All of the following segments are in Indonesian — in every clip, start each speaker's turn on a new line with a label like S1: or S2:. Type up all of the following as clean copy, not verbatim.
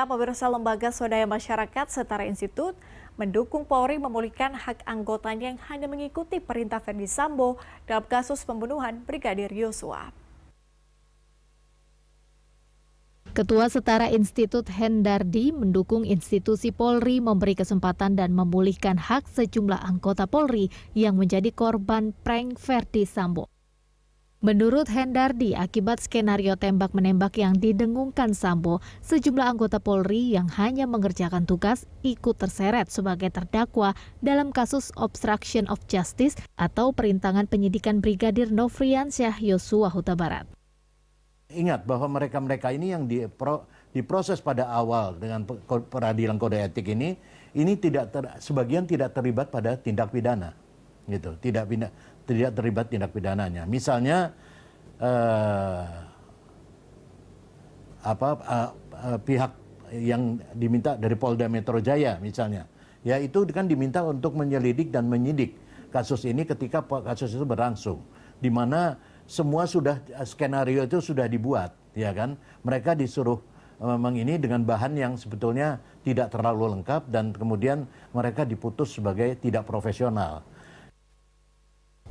S1: Pemirsa, Lembaga Swadaya Masyarakat Setara Institut mendukung Polri memulihkan hak anggotanya yang hanya mengikuti perintah Ferdy Sambo dalam kasus pembunuhan Brigadir Yosua.
S2: Ketua Setara Institut Hendardi mendukung institusi Polri memberi kesempatan dan memulihkan hak sejumlah anggota Polri yang menjadi korban prank Ferdy Sambo. Menurut Hendardi, akibat skenario tembak-menembak yang didengungkan Sambo, sejumlah anggota Polri yang hanya mengerjakan tugas ikut terseret sebagai terdakwa dalam kasus obstruction of justice atau perintangan penyidikan Brigadir Nofriansyah Yosua Huta Barat.
S3: Ingat bahwa mereka-mereka ini yang diproses pada awal dengan peradilan kode etik ini sebagian tidak terlibat pada tindak pidana, gitu, tidak terlibat tindak pidananya. Misalnya pihak yang diminta dari Polda Metro Jaya misalnya, ya itu kan diminta untuk menyelidik dan menyidik kasus ini ketika kasus itu berlangsung, di mana semua skenario itu sudah dibuat, ya kan? Mereka disuruh memang ini dengan bahan yang sebetulnya tidak terlalu lengkap dan kemudian mereka diputus sebagai tidak profesional.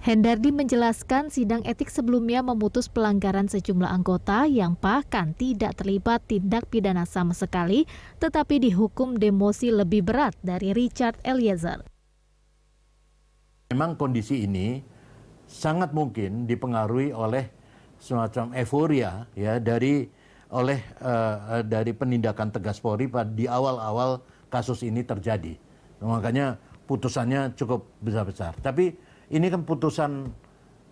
S2: Hendardi menjelaskan sidang etik sebelumnya memutus pelanggaran sejumlah anggota yang bahkan tidak terlibat tindak pidana sama sekali, tetapi dihukum demosi lebih berat dari Richard Eliezer.
S3: Memang kondisi ini sangat mungkin dipengaruhi oleh semacam euforia ya dari penindakan tegas Polri di awal-awal kasus ini terjadi. Makanya putusannya cukup besar-besar. Tapi ini kan putusan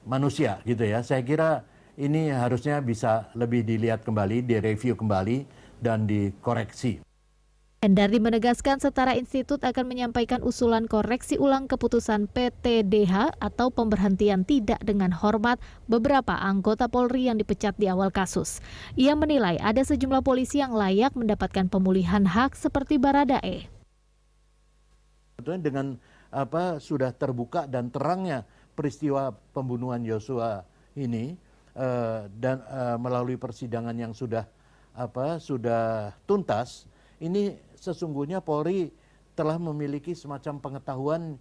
S3: manusia gitu ya. Saya kira ini harusnya bisa lebih dilihat kembali, direview kembali dan dikoreksi.
S2: Hendardi menegaskan Setara Institut akan menyampaikan usulan koreksi ulang keputusan PTDH atau pemberhentian tidak dengan hormat beberapa anggota Polri yang dipecat di awal kasus. Ia menilai ada sejumlah polisi yang layak mendapatkan pemulihan hak seperti Baradae.
S3: Dengan sudah terbuka dan terangnya peristiwa pembunuhan Yosua ini dan melalui persidangan yang sudah tuntas, ini sesungguhnya Polri telah memiliki semacam pengetahuan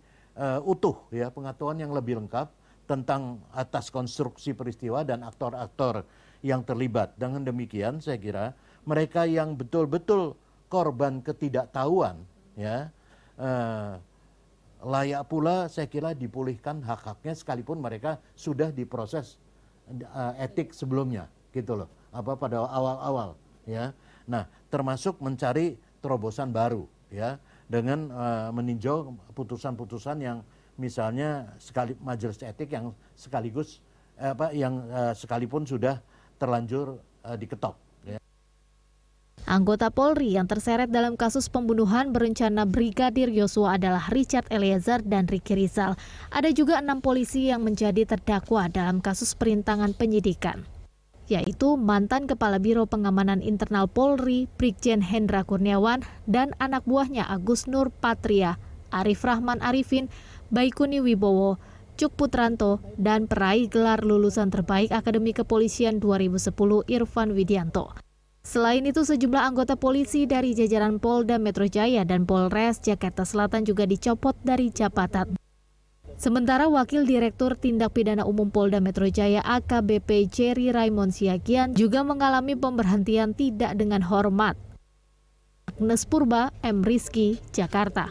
S3: utuh ya, pengetahuan yang lebih lengkap tentang atas konstruksi peristiwa dan aktor-aktor yang terlibat. Dengan demikian saya kira mereka yang betul-betul korban ketidaktahuan ya layak pula saya kira dipulihkan hak-haknya sekalipun mereka sudah diproses etik sebelumnya gitu loh, pada awal-awal ya. Nah, termasuk mencari terobosan baru ya dengan meninjau putusan-putusan yang misalnya majelis etik yang sekalipun sudah terlanjur diketok.
S2: Anggota Polri yang terseret dalam kasus pembunuhan berencana Brigadir Yosua adalah Richard Eliezer dan Ricky Rizal. Ada juga 6 polisi yang menjadi terdakwa dalam kasus perintangan penyidikan, yaitu mantan Kepala Biro Pengamanan Internal Polri, Brigjen Hendra Kurniawan, dan anak buahnya Agus Nur Patria, Arif Rahman Arifin, Baikuni Wibowo, Cuk Putranto, dan peraih gelar lulusan terbaik Akademi Kepolisian 2010 Irfan Widianto. Selain itu, sejumlah anggota polisi dari jajaran Polda Metro Jaya dan Polres Jakarta Selatan juga dicopot dari jabatan. Sementara Wakil Direktur Tindak Pidana Umum Polda Metro Jaya AKBP Jerry Raymond Siagian juga mengalami pemberhentian tidak dengan hormat. Agnes Purba, M. Rizky, Jakarta.